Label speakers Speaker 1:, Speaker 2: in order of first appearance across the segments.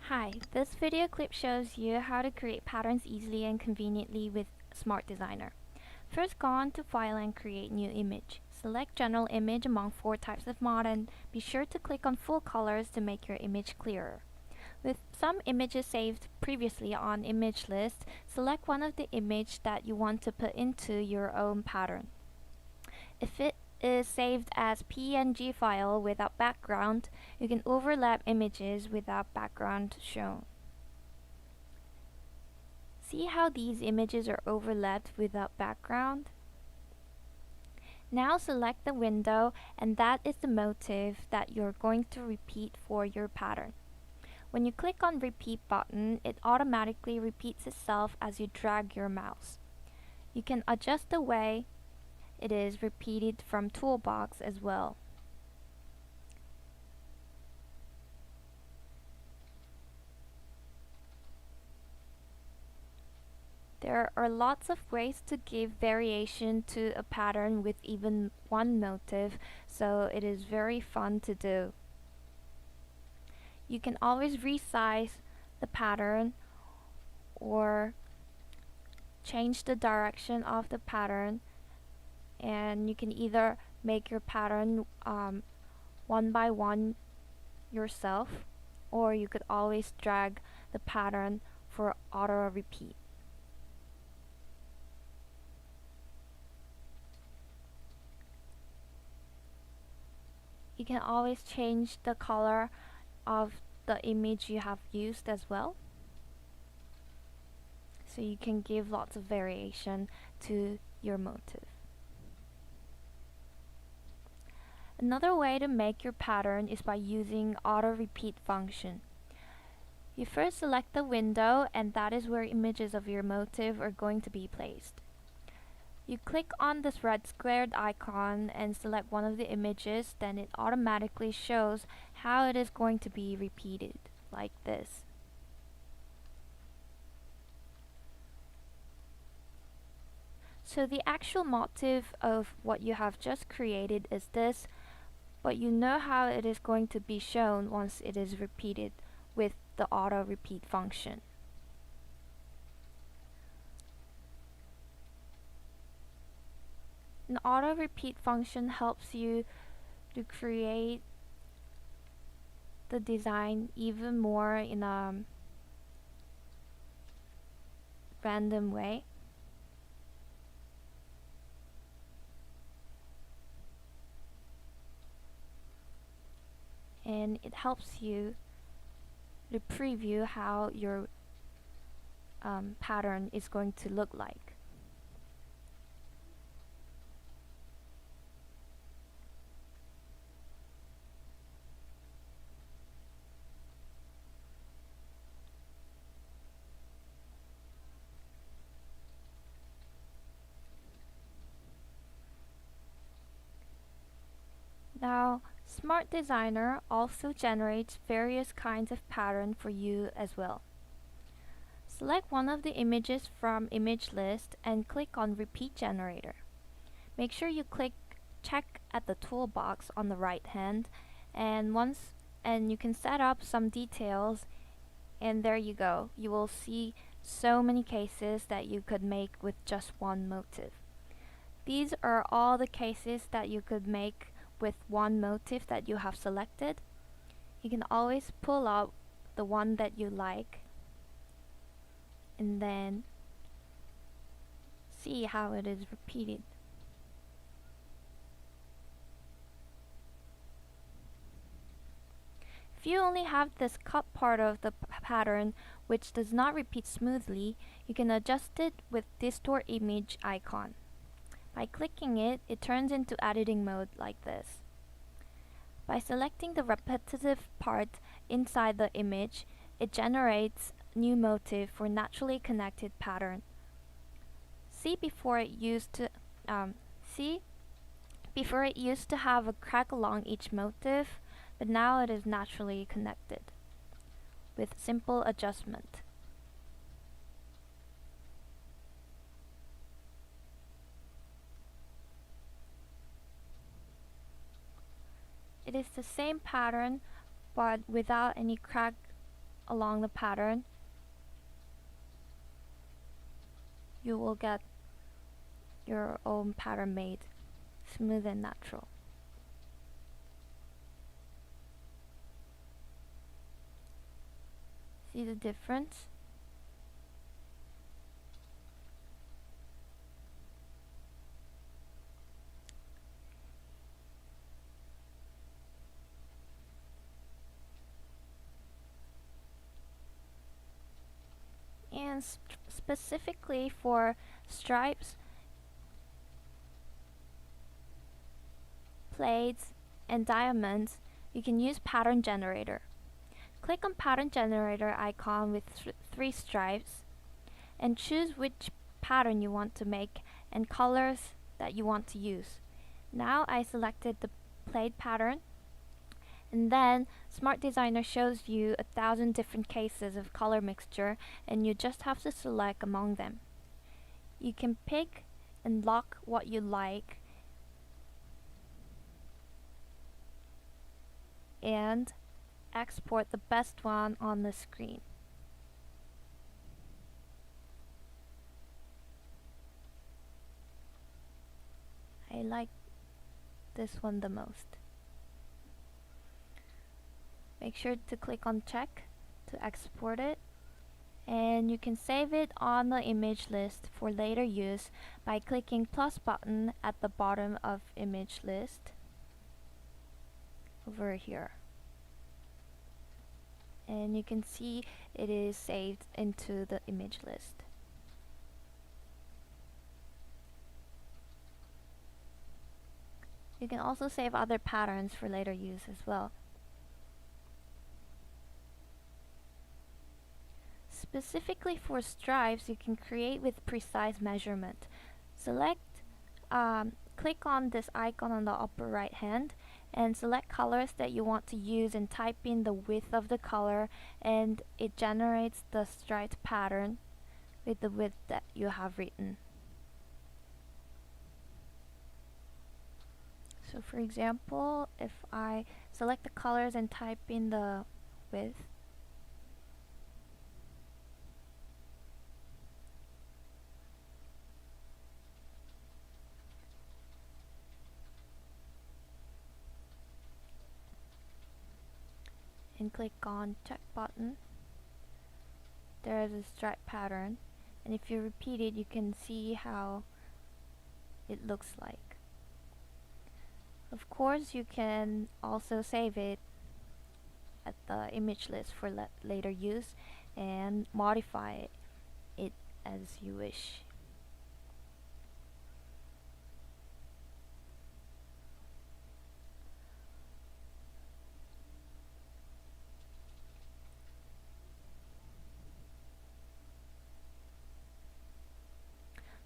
Speaker 1: Hi, this video clip shows you how to create patterns easily and conveniently with SmartDesigner. First, go on to File and create new image. Select General Image among 4 types of mod and be sure to click on Full Colors to make your image clearer. With some images saved previously on image list, select one of the image that you want to put into your own pattern. If it is saved as PNG file without background, you can overlap images without background shown. See how these images are overlapped without background? Now select the window, and that is the motif that you're going to repeat for your pattern. When you click on Repeat button, it automatically repeats itself as you drag your mouse. You can adjust the way it is repeated from Toolbox as well. There are lots of ways to give variation to a pattern with even one motif, so it is very fun to do. You can always resize the pattern or change the direction of the pattern, and you can either make your pattern one by one yourself, or you could always drag the pattern for auto repeat. You can always change the color of the image you have used as well, so you can give lots of variation to your motif. Another way to make your pattern is by using auto repeat function. You first select the window, and that is where images of your motif are going to be placed. You click on this red squared icon and select one of the images, then it automatically shows how it is going to be repeated, like this. So the actual motif of what you have just created is this, but you know how it is going to be shown once it is repeated with the auto repeat function. An auto repeat function helps you to create the design even more in a random way. And it helps you to preview how your pattern is going to look like. Now, SmartDesigner also generates various kinds of pattern for you as well. Select one of the images from image list and click on Repeat Generator. Make sure you check at the toolbox on the right hand, and you can set up some details, and there you go. You will see so many cases that you could make with just one motif. These are all the cases that you could make with one motif that you have selected. You can always pull out the one that you like and then see how it is repeated. If you only have this cut part of the pattern which does not repeat smoothly, you can adjust it with Distort Image icon. By clicking it, it turns into editing mode like this. By selecting the repetitive part inside the image, it generates new motif for naturally connected pattern. See before it used to have a crack along each motif, but now it is naturally connected with simple adjustment. It is the same pattern but without any crack along the pattern, you will get your own pattern made, smooth and natural. See the difference? And specifically for stripes, plates, and diamonds, you can use pattern generator. Click on pattern generator icon with three stripes and choose which pattern you want to make and colors that you want to use. Now I selected the plate pattern, and then SmartDesigner shows you 1,000 different cases of color mixture, and you just have to select among them. You can pick and lock what you like and export the best one on the screen. I like this one the most. Make sure to click on check to export it, and you can save it on the image list for later use by clicking plus button at the bottom of image list over here. And you can see it is saved into the image list. You can also save other patterns for later use as well. Specifically for stripes, you can create with precise measurement. Click on this icon on the upper right hand and select colors that you want to use and type in the width of the color, and it generates the striped pattern with the width that you have written. So for example, if I select the colors and type in the width, and click on check button, there is a stripe pattern, and if you repeat it, you can see how it looks like. Of course, you can also save it at the image list for later use and modify it as you wish.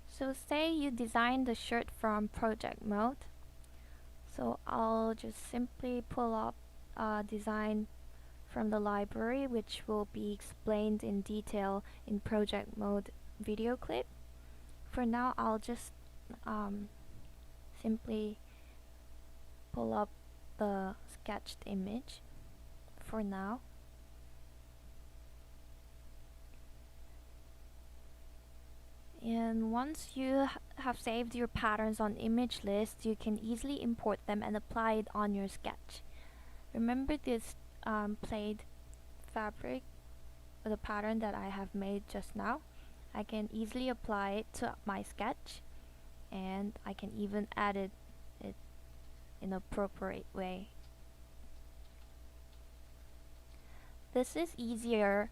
Speaker 1: So say you designed the shirt from project mode. So I'll just simply pull up a design from the library, which will be explained in detail in project mode video clip. For now, I'll just simply pull up the sketched image for now. And once you have saved your patterns on image list, you can easily import them and apply it on your sketch. Remember this plaid fabric, the pattern that I have made just now? I can easily apply it to my sketch, and I can even edit it in an appropriate way. This is easier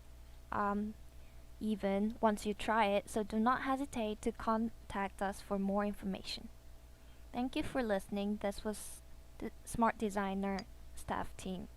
Speaker 1: even once you try it, so do not hesitate to contact us for more information. Thank you for listening. This was the SmartDesigner staff team.